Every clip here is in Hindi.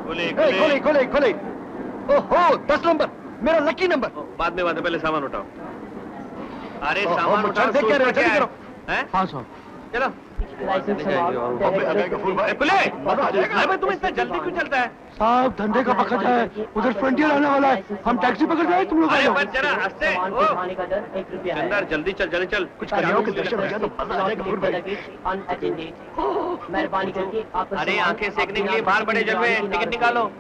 खोले खोले खोले। ओहो 10 नंबर मेरा लकी नंबर। बाद में पहले सामान उठाओ। अरे सामान उठाओ। देख क्या जल्दी करो। हाँ सर चलो। अरे तुम इतना जल्दी क्यों चलता है? साहब धंधे का वक्त है, उधर फ्रंटियर आने वाला है, हम टैक्सी पकड़ जाए तुम लोग। अरे बस जरा हंसते। चंदर जल्दी चल जल्दी चल। कुछ करियो के दर्शन हो जाए तो मजा आ जाएगा। अरे आंखें सेकने के लिए बाहर बड़े जलवे, टिकट निकालो।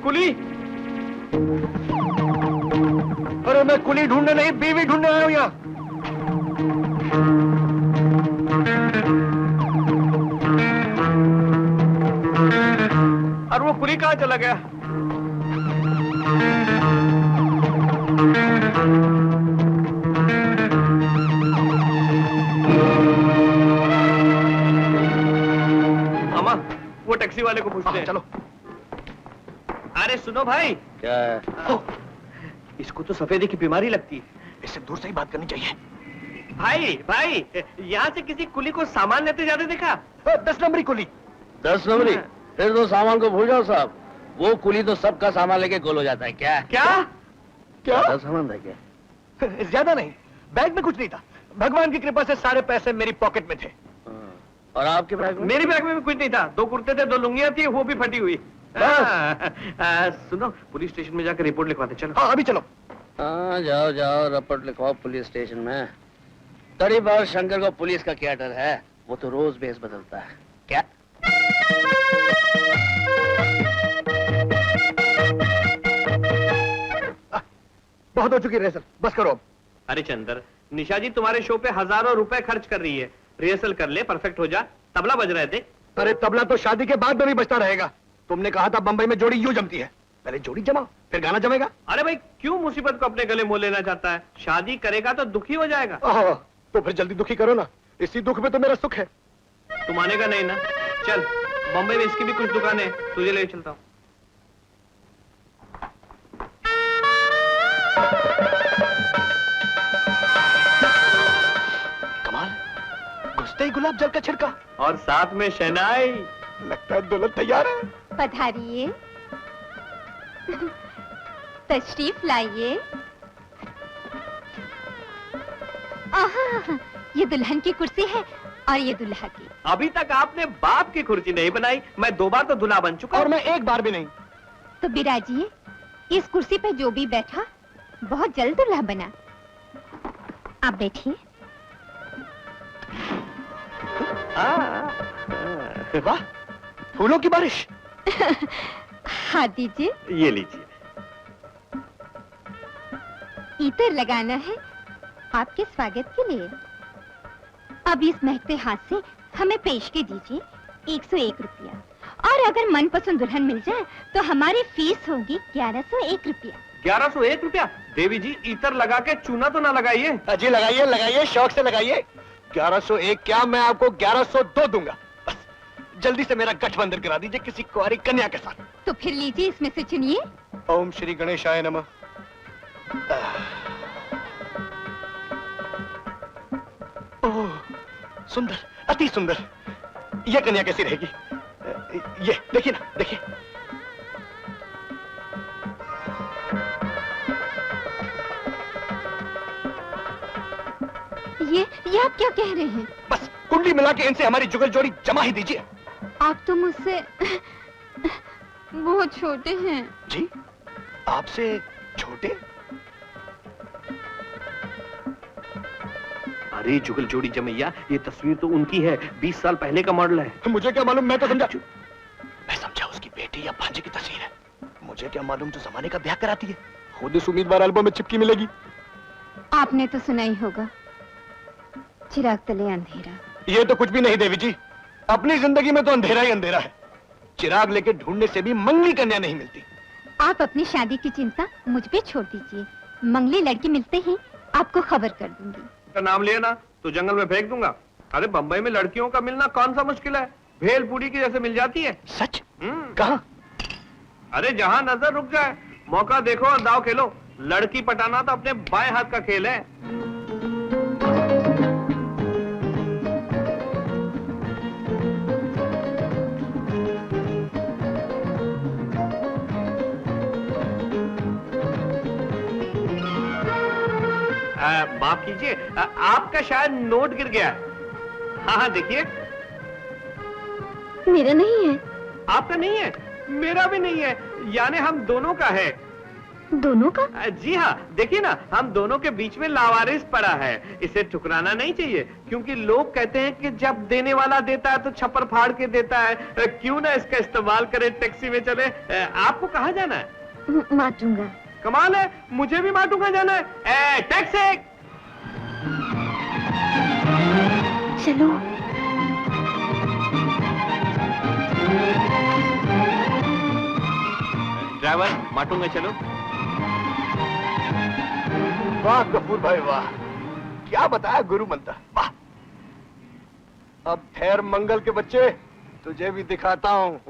कुली। अरे मैं कुली ढूंढने नहीं, बीवी ढूंढने आया हूँ यहाँ। और वो कुली कहाँ चला गया? मामा वो टैक्सी वाले को पूछते हैं। चलो। अरे सुनो भाई। क्या है? इसको तो सफेदी की बीमारी लगती है। इससे दूर से ही बात करनी चाहिए। भाई भाई यहाँ से किसी कुली को सामान लेते जाते देखा? 10 नंबरी कुली। 10 नंबरी? फिर तो सामान को भूल जाओ साहब, वो कुली तो सबका सामान लेके गोल हो जाता है। क्या क्या क्या सामान था क्या? ज्यादा नहीं, बैग में कुछ नहीं था। भगवान की कृपा से सारे पैसे मेरी पॉकेट में थे। और आपके बैग में? मेरी बैग में भी कुछ नहीं था। 2 कुर्ते थे, 2 लुंगियां थी, वो भी फटी हुई। सुनो पुलिस स्टेशन में जाकर रिपोर्ट लिखवाते। चलो। हाँ अभी चलो। हाँ जाओ जाओ, रिपोर्ट लिखवाओ पुलिस स्टेशन में। कड़ी बार शंकर को पुलिस का क्या डर है, वो तो रोज भेस बदलता है। क्या? बहुत हो चुकी रिहर्सल, बस करो अब। अरे चंदर, निशा जी तुम्हारे शो पे हजारों रुपए खर्च कर रही है। रिहर्सल कर ले, परफेक्ट हो जा। तबला बज रहे थे। अरे तबला तो शादी के बाद में भी बजता रहेगा। तुमने कहा था बंबई में जोड़ी यूं जमती है, पहले जोड़ी जमाओ फिर गाना जमेगा। अरे भाई क्यों मुसीबत को अपने गले मोल लेना चाहता है? शादी करेगा तो दुखी हो जाएगा। तो फिर जल्दी दुखी करो ना, इसी दुख में तो मेरा सुख है। तू मानेगा नहीं ना? चल बंबई में इसकी भी कुछ दुकानें, तुझे ले चलता हूँ। कमाल, घुसते ही गुलाब जल का छिड़का और साथ में शहनाई। लगता है दुल्हन तैयार है। पधारिए, तशरीफ लाइए। आहा, ये दुल्हन की कुर्सी है और ये दुल्हा की। अभी तक आपने बाप की कुर्सी नहीं बनाई, मैं 2 बार तो दूल्हा बन चुका और मैं एक बार भी नहीं। तो बिराजिए, इस कुर्सी पे जो भी बैठा बहुत जल्द दूल्हा बना। आप बैठिए। वाह, फूलों की बारिश। हाँ दीजिए। ये लीजिए। इतर लगाना है आपके स्वागत के लिए। अब इस महकते हाथ से हमें पेश के दीजिए 101 रुपया। और अगर मनपसंद दुल्हन मिल जाए तो हमारी फीस होगी 1101 रुपया। 1101 रुपया? देवी जी इतर लगा के चूना तो ना लगाइए। अजी लगाइए लगाइए, शौक से लगाइए। 1101 क्या, मैं आपको 1102 दूंगा। बस जल्दी से मेरा गठबंधन करा दीजिए किसी कुंवारी कन्या के साथ। तो फिर लीजिए, इसमें से चुनिए। ओम श्री गणेशाय नमः। ओह सुंदर, अति सुंदर। यह कन्या कैसी रहेगी? ये देखिए ना, देखिए। ये आप क्या कह रहे हैं? बस कुंडली मिला के इनसे हमारी जुगल जोड़ी जमा ही दीजिए। आप तो मुझसे बहुत छोटे हैं। जी, आपसे छोटे? अरे जुगल जोड़ी जमैया, ये तस्वीर तो उनकी है, 20 साल पहले का मॉडल है। मुझे क्या मालूम, मैं तो समझा उसकी बेटी या भांजे की तस्वीर है। मुझे क्या मालूम जो जमाने का ब्याह कराती है। खुद इस उम्मीदवार एल्बम में चिपकी मिलेगी। आपने तो सुना ही होगा, चिराग तले अंधेरा। ये तो कुछ भी नहीं देवी जी, अपनी जिंदगी में तो अंधेरा ही अंधेरा है। चिराग लेके ढूंढने से भी मंगली कन्या नहीं मिलती। आप अपनी शादी की चिंता मुझ पे छोड़ दीजिए। मंगली लड़की मिलते ही आपको खबर कर दूंगी। का नाम लिया ना तो जंगल में फेंक दूंगा। अरे बंबई में लड़कियों का मिलना कौन सा मुश्किल है, भेल पूरी की जैसे मिल जाती है। सच? कहाँ? अरे जहाँ नजर रुक जाए, मौका देखो और दाव खेलो। लड़की पटाना तो अपने बाएं हाथ का खेल है। माफ कीजिए, आपका शायद नोट गिर गया है। हाँ हाँ देखिए, मेरा नहीं है। आपका नहीं है, मेरा भी नहीं है, यानी हम दोनों का है। दोनों का? जी हाँ, देखिए ना, हम दोनों के बीच में लावारिस पड़ा है। इसे ठुकराना नहीं चाहिए, क्योंकि लोग कहते हैं कि जब देने वाला देता है तो छप्पर फाड़ के देता है। क्यों ना इसका इस्तेमाल करें, टैक्सी में चले। आपको कहाँ जाना है? माटूंगा। कमाल है, मुझे भी माटूंगा जाना है। टैक्सी! चलो। ड्राइवर, माटूंगा, चलो। वाह गफूर भाई वाह, क्या बताया गुरु मंत्र, वाह। अब ठहर मंगल के बच्चे, तुझे भी दिखाता हूँ।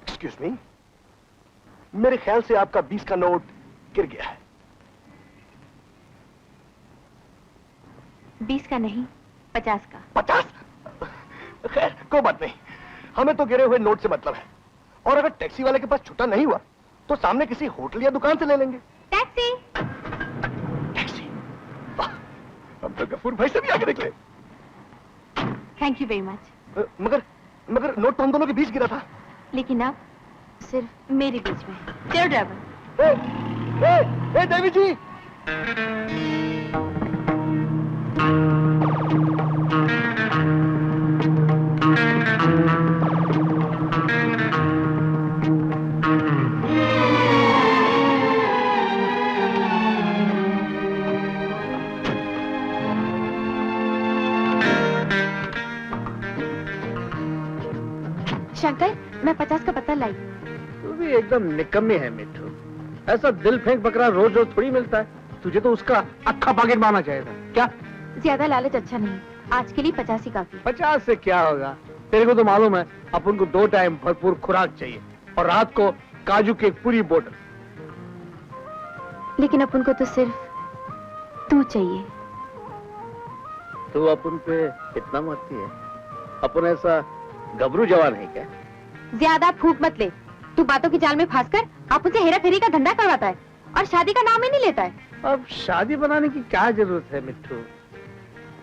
एक्सक्यूज मी, मेरे ख्याल से आपका 20 का नोट गिर गया है। 20 का नहीं, 50 का। 50? खैर कोई बात नहीं, हमें तो गिरे हुए नोट से मतलब है। और अगर टैक्सी वाले के पास छुट्टा नहीं हुआ तो सामने किसी होटल या दुकान से ले लेंगे। टैक्सी! टैक्सी? वाह, हम तो गफूर भाई से भी आगे निकले। Thank you very much. मगर नोट तो हम दोनों के बीच गिरा था। लेकिन अब सिर्फ मेरे बीच में। चलो ड्राइवर। देवी जी, शंकर, मैं 50 का पत्ता लाई। तू भी एकदम निकम्मी है मिट्टू। ऐसा दिल फेंक बकरा रोज रोज थोड़ी मिलता है। तुझे तो उसका अक्खा पैकेट माना चाहिए था। क्या? ज्यादा लालच अच्छा नहीं, आज के लिए 50 ही काफी। 50 से क्या होगा? तेरे को तो मालूम है अपन को 2 टाइम भरपूर खुराक चाहिए और रात को काजू की एक पूरी बोतल। लेकिन अपन को तो सिर्फ तू चाहिए। तू अपन पे इतना मारती है? अपन ऐसा गबरू जवान है क्या? ज्यादा फूट मत ले। तू बातों की जाल में फंसकर आप उनसे हेरा फेरी का धंधा करवाता है और शादी का नाम ही नहीं लेता है। अब शादी बनाने की क्या जरूरत है मिट्टू?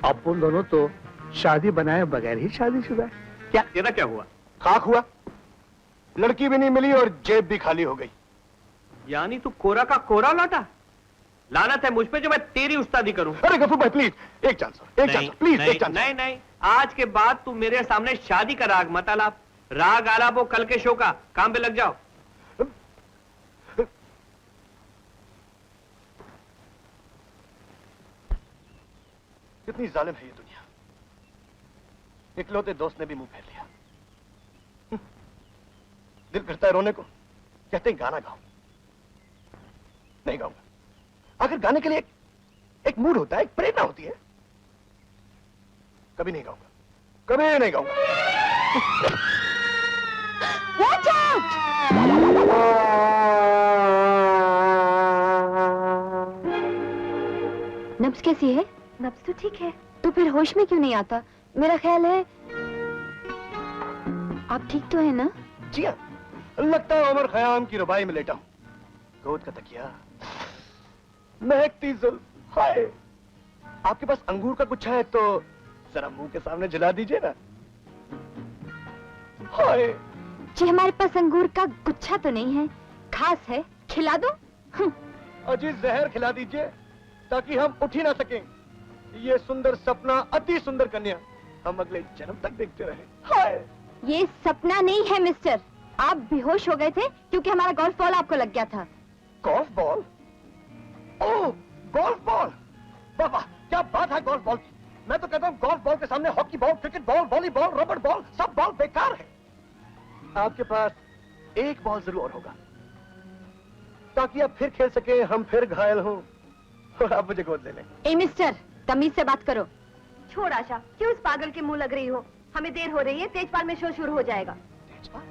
अपन दोनों तो शादी बनाए बगैर ही शादीशुदा है। क्या तेरा क्या हुआ? खाक हुआ, लड़की भी नहीं मिली और जेब भी खाली हो गई। यानी तू कोरा का कोरा लौटा? लानत है मुझ पे जो मैं तेरी उस्तादी करूं। अरे गफूर भाई प्लीज, एक चांस प्लीज, एक चांस। नहीं नहीं, आज के बाद तू मेरे सामने शादी का राग मत आलाप। राग आलाप वो कल के शो का। काम पे लग जाओ। कितनी जालिम है ये दुनिया। इकलौते दोस्त ने भी मुंह फेर लिया। दिल करता है रोने को, कहते हैं गाना गाओ। नहीं गाऊंगा। आखिर गाने के लिए एक मूड होता है, एक प्रेरणा होती है। कभी नहीं गाऊंगा, कभी नहीं गाऊंगा। Watch out! नब्ज कैसी है? नब्ज तो ठीक है। तो फिर होश में क्यों नहीं आता? मेरा ख्याल है आप ठीक तो है ना? जी हाँ, लगता है उमर खयाम की रुबाई में लेटा हूं। गोद का तकिया, महकती जुल्फ। हाय, आपके पास अंगूर का गुच्छा है तो जरा मुंह के सामने जला दीजिए ना। हाय, जी हमारे पास अंगूर का गुच्छा तो नहीं है, घास है, खिला दो। अजी जहर खिला दीजिए ताकि हम उठ ही ना सकें। ये सुंदर सपना, अति सुंदर कन्या हम अगले जन्म तक देखते रहे। हाय, ये सपना नहीं है मिस्टर। आप बेहोश हो गए थे क्योंकि हमारा गोल्फ बॉल आपको लग गया था। Golf ball? Oh, golf ball, वाह वाह, क्या बात है गोल्फ बॉल की। मैं तो कहता हूँ गोल्फ बॉल के सामने hockey ball, cricket ball, volleyball, रबड़ बॉल, सब बॉल बेकार है। आपके पास एक बॉल जरूर होगा ताकि आप फिर खेल सके, हम फिर घायल हों और आप मुझे गोद ले लें। ए मिस्टर, तमीज से बात करो। छोड़ आशा, क्यों इस पागल के मुंह लग रही हो? हमें देर हो रही है, तेजपाल में शो शुरू हो जाएगा। तेजपाल?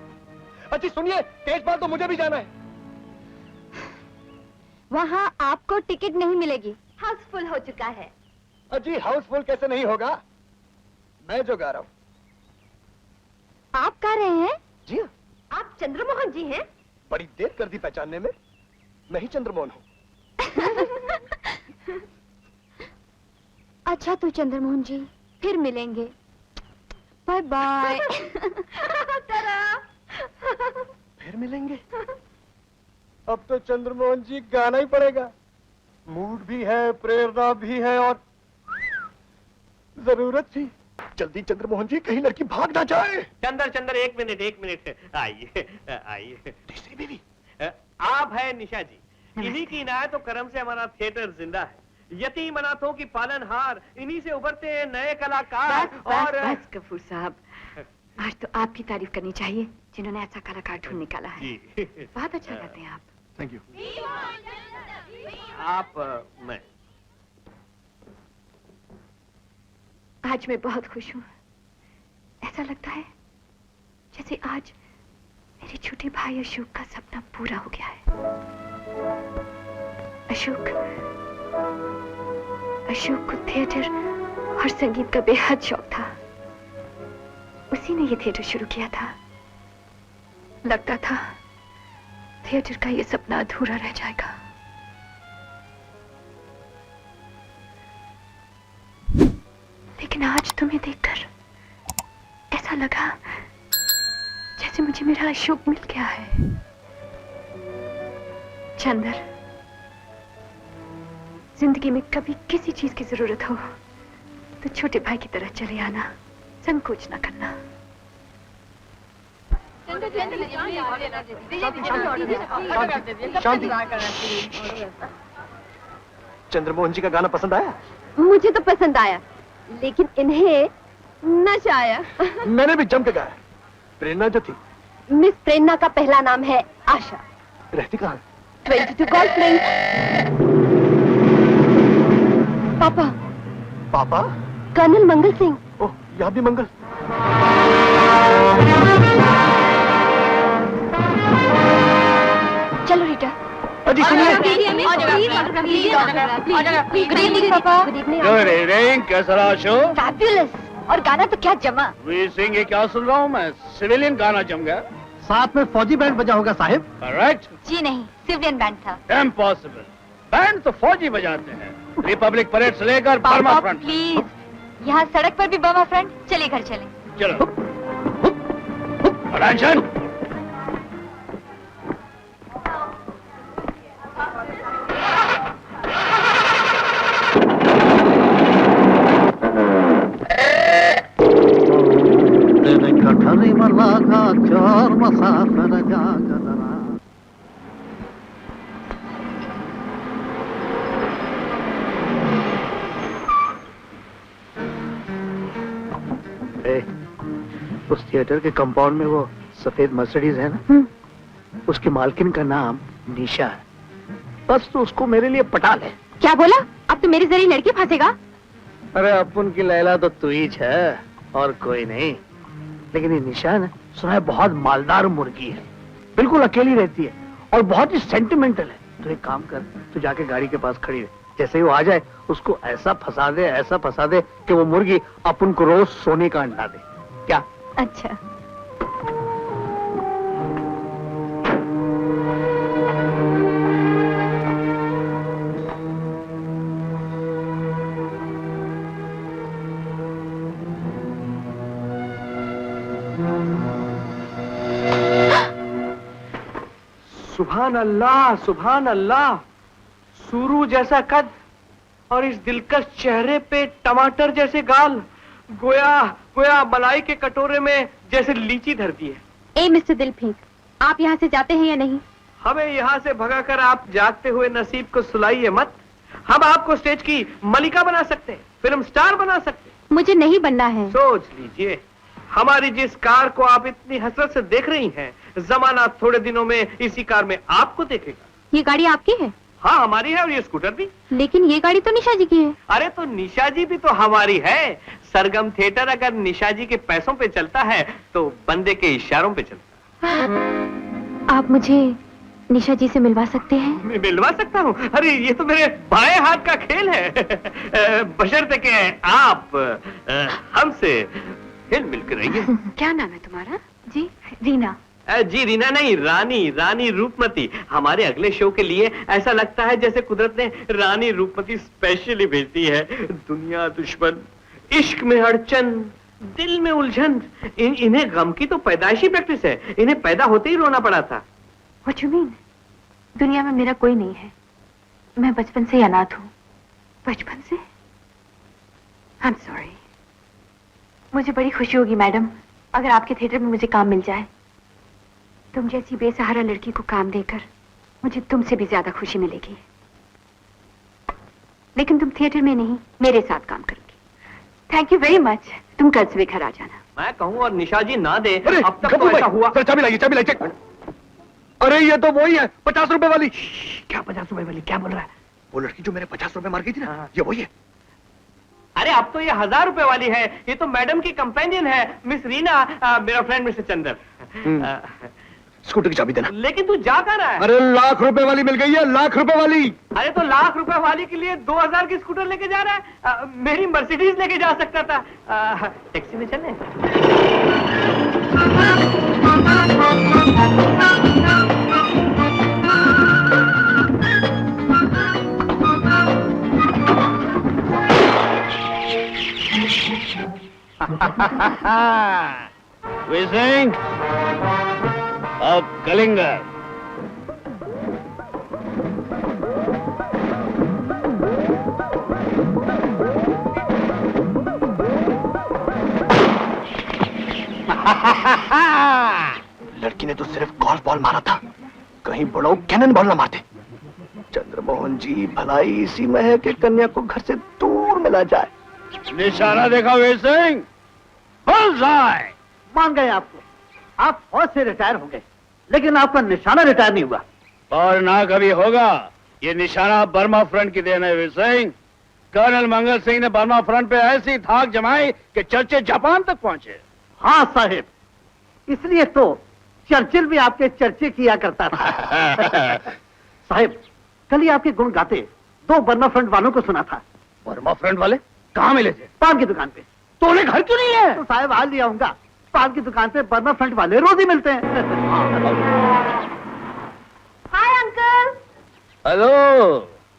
अच्छी सुनिए, तेजपाल तो मुझे भी जाना है। वहाँ आपको टिकट नहीं मिलेगी, हाउसफुल हो चुका है। अजी हाउसफुल कैसे नहीं होगा? मैं जो गा रहा हूँ। आप गा रहे हैं? जी हाँ। आप चंद्रमोहन जी हैं? बड़ी देर कर दी पहचानने में, मैं ही चंद्रमोहन हूँ। अच्छा तो चंद्रमोहन जी, फिर मिलेंगे। Bye bye. फिर मिलेंगे? अब तो चंद्रमोहन जी गाना ही पड़ेगा। मूड भी है, प्रेरणा भी है और जरूरत थी। जल्दी चंद्रमोहन जी, कहीं लड़की भाग ना जाए। चंदर एक मिनट आइए आइए। तीसरी बीवी आप है निशा जी, इन्हीं की इनायत और करम से हमारा थिएटर जिंदा है। यतीम अनाथों की पालनहार, इन्हीं से उभरते हैं नए कलाकार। और बस कपूर साहब, आज तो आपकी तारीफ करनी चाहिए जिन्होंने ऐसा कलाकार ढूंढ निकाला है। जी बहुत अच्छा गाते हैं आप। Thank you. आप मैं आज मैं बहुत खुश हूँ। ऐसा लगता है जैसे आज मेरे छोटे भाई अशोक का सपना पूरा हो गया है। अशोक को थिएटर और संगीत का बेहद शौक था। उसी ने ये थिएटर शुरू किया था। लगता था थिएटर का ये सपना अधूरा रह जाएगा। लेकिन आज तुम्हें देखकर ऐसा लगा जैसे मुझे मेरा अशोक मिल गया है। चंदर, जिंदगी में कभी किसी चीज की जरूरत हो तो छोटे भाई की तरह चले आना, संकोच ना करना। शांति। चंद्रमोहन जी का गाना पसंद आया? मुझे तो पसंद आया, लेकिन इन्हें नशा आया। मैंने भी जम के गाया। प्रेरणा जो थी, मिस प्रेरणा का पहला नाम है आशा। रहती कहाँ? 22 गोल्फ लिंक। पापा। पापा? कर्नल मंगल सिंह। ओह, यहाँ भी मंगल। चलो रीटा। अजी सुनिए। गुड इवनिंग पापा। Good evening. कैसा रहा शो? फैबुलस। और गाना तो क्या जमा। वी सिंह, ये क्या सुन रहा हूँ मैं? सिविलियन गाना जम गया। साथ में फौजी बैंड बजा होगा साहिब। करेक्ट। जी नहीं, सिविलियन बैंड था। इम्पॉसिबल। बैंड तो फौजी बजाते हैं। रिपब्लिक परेड से लेकर बर्मा फ्रंट। प्लीज, यहाँ सड़क पर भी बर्मा फ्रंट। चलिए घर चलें। चलो। अटेंशन। कठरी मला का चार मसाफर जागदरा। उस थिएटर के कंपाउंड में वो सफेद मर्सिडीज है ना, उसकी मालकिन का नाम निशा है। बस तो उसको मेरे लिए पटा ले। क्या बोला? अब तो मेरी जरिए लड़की फंसेगा। अरे अपुन की लैला तो तू ही है और कोई नहीं। लेकिन ये निशा ना, सुना है बहुत मालदार मुर्गी है, बिल्कुल अकेली रहती है और बहुत ही सेंटिमेंटल है। तो एक काम कर, तू जाके गाड़ी के पास खड़ी रह। जैसे ही वो आ जाए उसको ऐसा फंसा दे कि वो मुर्गी अपन को रोज सोने का अंडा दे। क्या? अच्छा। सुभान अल्लाह, सुभान अल्लाह। सूरू जैसा कद और इस दिलकश चेहरे पे टमाटर जैसे गाल, गोया मलाई के कटोरे में जैसे लीची धर दी है। ए मिस्टर दिलफेंक, आप यहाँ से जाते हैं या नहीं? हमें यहाँ से भगाकर आप जागते हुए नसीब को सुलाइए मत। हम आपको स्टेज की मलिका बना सकते हैं, फिल्म स्टार बना सकते हैं। मुझे नहीं बनना है। सोच लीजिए, हमारी जिस कार को आप इतनी हसरत से देख रही हैं, जमाना थोड़े दिनों में इसी कार में आपको देखेगा। ये गाड़ी आपकी है? हाँ, हमारी है, और ये स्कूटर भी। लेकिन ये गाड़ी तो निशा जी की है। अरे तो निशा जी भी तो हमारी है। सरगम थिएटर अगर निशा जी के पैसों पे चलता है तो बंदे के इशारों पे चलता है। आप मुझे निशा जी से मिलवा सकते हैं? मैं मिलवा सकता हूँ? अरे ये तो मेरे बाएं हाथ का खेल है। बशर्ते के आप हमसे हिल मिलकर रहिए। क्या नाम है तुम्हारा? जी रीना। जी रीना नहीं, रानी, रानी रूपमती। हमारे अगले शो के लिए ऐसा लगता है जैसे कुदरत ने रानी रूपमती स्पेशली भेजी है। दुनिया दुश्मन, इश्क में अड़चन, दिल में उलझन, इन्हें गम की तो पैदाइशी प्रैक्टिस है। इन्हें पैदा होते ही रोना पड़ा था। What you mean? दुनिया में मेरा कोई नहीं है। मैं बचपन से ही अनाथ हूँ। बचपन से? I'm sorry। मुझे बड़ी खुशी होगी मैडम अगर आपके थिएटर में मुझे काम मिल जाए। तुम जैसी बेसहारा लड़की को काम देकर मुझे तुमसे भी ज्यादा खुशी मिलेगी। लेकिन तुम थिएटर में नहीं, मेरे साथ काम करोगी। Thank you very much. तुम कल सुबह घर आ जाना। मैं कहूँ और निशा जी ना दे। अरे अब तक तो ऐसा हुआ। सर चाबी लाइए, चाबी लाइए। अरे ये तो वही है, 50 रुपए वाली। क्या 50 रुपए वाली? क्या बोल रहा है? वो लड़की जो मेरे 50 रुपए मार गई थी ना, ये वही है। अरे अब तो ये 1000 रुपए वाली है। ये तो मैडम की कंपेनियन है, मिस रीना। मेरा फ्रेंड मिस्टर चंदर। स्कूटर की चाबी देना। लेकिन तू जा कहाँ रहा है? अरे लाख रुपए वाली मिल गई है, लाख रुपए वाली। अरे तो लाख रुपए वाली के लिए 2000 की स्कूटर लेके जा रहा है? मेरी मर्सिडीज लेके जा सकता था। टैक्सी में चले। सिंह, अब कलिंगर। लड़की ने तो सिर्फ गोल्फ बॉल मारा था, कहीं बड़ो कैनन बॉल ना मारते। चंद्रमोहन जी, भलाई इसी में है कि कन्या को घर से दूर मिला जाए। निशाना देखा वीर सिंह? बुल्सआई। मान गए आपको। आप फौज से रिटायर हो गए, लेकिन आपका निशाना रिटायर नहीं हुआ। और ना कभी होगा। ये निशाना बर्मा फ्रंट की देन है वीर सिंह। कर्नल मंगल सिंह ने बर्मा फ्रंट पे ऐसी धाक जमाई कि चर्चे जापान तक पहुंचे। हाँ साहिब, इसलिए तो चर्चिल भी आपके चर्चे किया करता था। साहिब, कल ही आपके गुण गाते 2 बर्मा फ्रंट वालों को सुना था। बर्मा फ्रंट वाले कहाँ मिले थे? पान की दुकान पे। तो उन्हें घर क्यों नहीं है? तो साहिब हाल लिया आऊंगा। पान की दुकान पे बर्मा फ्रंट वाले रोज ही मिलते हैं। Hi uncle. Hello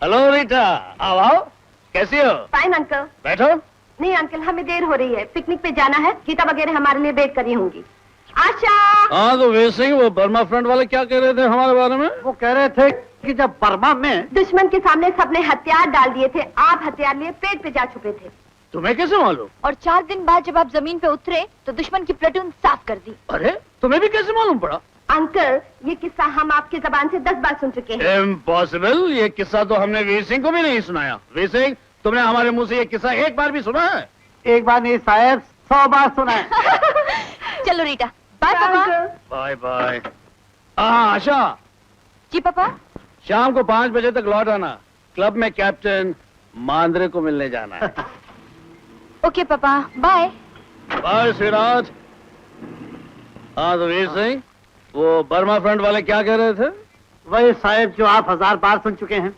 hello Rita, आओ आओ। कैसी हो? Fine uncle. बैठो। नहीं अंकल, हमें देर हो रही है, पिकनिक पे जाना है। गीता वगैरह हमारे लिए वेट करी होंगी। आशा। हाँ तो वीर सिंह, वो बर्मा फ्रंट वाले क्या कह रहे थे हमारे बारे में? वो कह रहे थे कि जब बर्मा में दुश्मन के सामने सबने हथियार डाल दिए थे, आप हथियार लिए पेट पे जा छुपे थे। तुम्हें कैसे मालूम? और 4 दिन बाद जब आप जमीन पे उतरे तो दुश्मन की प्लेटून साफ कर दी। अरे तुम्हें भी कैसे मालूम पड़ा? अंकल, ये किस्सा हम आपकी जबान से 10 बार सुन चुके हैं। इम्पॉसिबल। ये किस्सा तो हमने वीर सिंह को भी नहीं सुनाया। वीर सिंह, तुमने हमारे मुंह से ये किस्सा एक बार भी सुना है? एक बार नहीं साहब, 100 बार सुना है। चलो रीटा, बाय पापा। Bye bye. हाँ आशा, जी पापा। शाम को 5 बजे तक लौट आना। क्लब में कैप्टन मांद्रे को मिलने जाना है। ओके पापा, बाय। बाय श्रीनाथ। हाँ तो वीर सिंह, वो बर्मा फ्रंट वाले क्या कह रहे थे? वही साहब जो आप 1000 बार सुन चुके हैं।